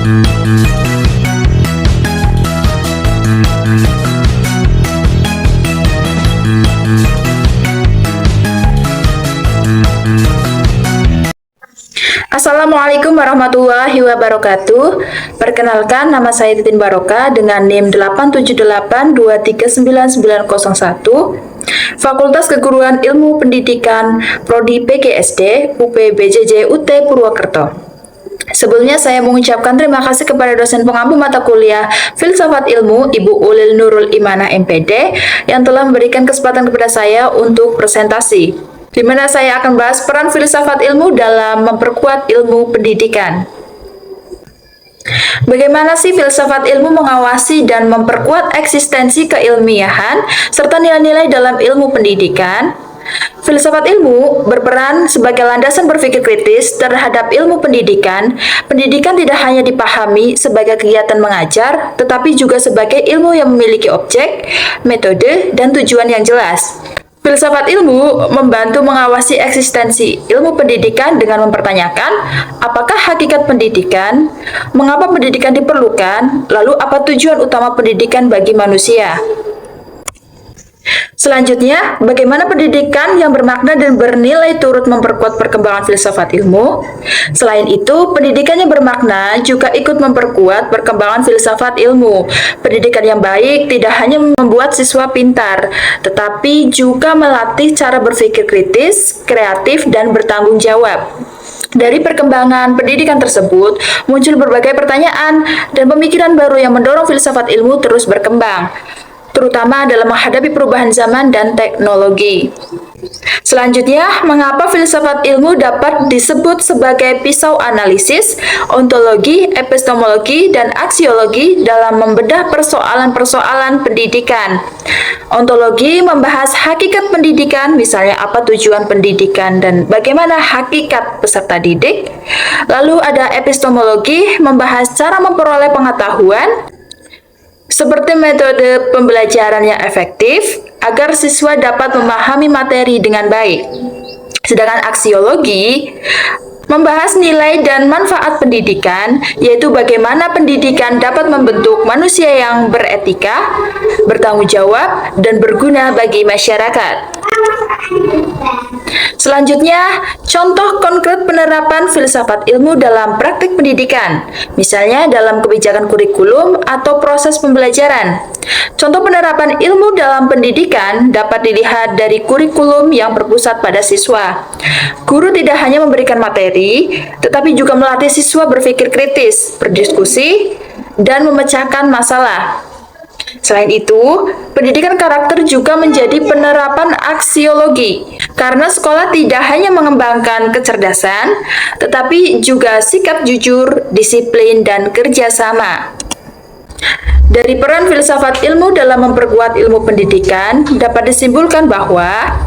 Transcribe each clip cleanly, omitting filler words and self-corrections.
Assalamualaikum warahmatullahi wabarakatuh. Perkenalkan, nama saya Titin Baroka dengan NIM 878239901, Fakultas Keguruan Ilmu Pendidikan Prodi PGSD UPBJJ UT Purwokerto. Sebelumnya saya mengucapkan terima kasih kepada dosen pengampu mata kuliah Filsafat Ilmu Ibu Ulil Nurul Imanah MPD yang telah memberikan kesempatan kepada saya untuk presentasi, di mana saya akan bahas peran filsafat ilmu dalam memperkuat ilmu pendidikan. Bagaimana sih filsafat ilmu mengawasi dan memperkuat eksistensi keilmiahan serta nilai-nilai dalam ilmu pendidikan? Filsafat ilmu berperan sebagai landasan berpikir kritis terhadap ilmu pendidikan. Pendidikan tidak hanya dipahami sebagai kegiatan mengajar, tetapi juga sebagai ilmu yang memiliki objek, metode, dan tujuan yang jelas. Filsafat ilmu membantu mengawasi eksistensi ilmu pendidikan dengan mempertanyakan apakah hakikat pendidikan, mengapa pendidikan diperlukan, lalu apa tujuan utama pendidikan bagi manusia. Selanjutnya, bagaimana pendidikan yang bermakna dan bernilai turut memperkuat perkembangan filsafat ilmu? Selain itu, pendidikan yang bermakna juga ikut memperkuat perkembangan filsafat ilmu. Pendidikan yang baik tidak hanya membuat siswa pintar, tetapi juga melatih cara berpikir kritis, kreatif, dan bertanggung jawab. Dari perkembangan pendidikan tersebut, muncul berbagai pertanyaan dan pemikiran baru yang mendorong filsafat ilmu terus berkembang, terutama dalam menghadapi perubahan zaman dan teknologi. Selanjutnya, mengapa filsafat ilmu dapat disebut sebagai pisau analisis, ontologi, epistemologi, dan aksiologi dalam membedah persoalan-persoalan pendidikan? Ontologi membahas hakikat pendidikan, misalnya apa tujuan pendidikan dan bagaimana hakikat peserta didik. Lalu ada epistemologi, membahas cara memperoleh pengetahuan, seperti metode pembelajaran yang efektif agar siswa dapat memahami materi dengan baik. Sedangkan aksiologi membahas nilai dan manfaat pendidikan, yaitu bagaimana pendidikan dapat membentuk manusia yang beretika, bertanggung jawab, dan berguna bagi masyarakat. Selanjutnya, contoh konkret penerapan filsafat ilmu dalam praktik pendidikan, misalnya dalam kebijakan kurikulum atau proses pembelajaran. Contoh penerapan ilmu dalam pendidikan dapat dilihat dari kurikulum yang berpusat pada siswa. Guru tidak hanya memberikan materi, tetapi juga melatih siswa berpikir kritis, berdiskusi, dan memecahkan masalah. Selain itu, pendidikan karakter juga menjadi penerapan aksiologi, karena sekolah tidak hanya mengembangkan kecerdasan, tetapi juga sikap jujur, disiplin, dan kerjasama. Dari peran filsafat ilmu dalam memperkuat ilmu pendidikan, dapat disimpulkan bahwa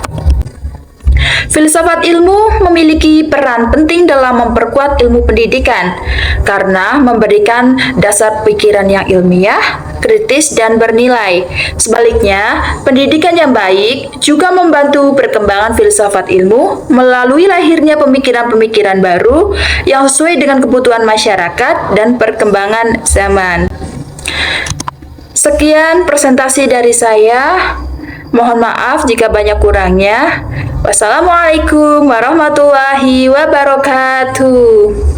filsafat ilmu memiliki peran penting dalam memperkuat ilmu pendidikan karena memberikan dasar pikiran yang ilmiah, kritis, dan bernilai. Sebaliknya, pendidikan yang baik juga membantu perkembangan filsafat ilmu melalui lahirnya pemikiran-pemikiran baru yang sesuai dengan kebutuhan masyarakat dan perkembangan zaman. Sekian presentasi dari saya. Mohon maaf jika banyak kurangnya. Wassalamualaikum warahmatullahi wabarakatuh.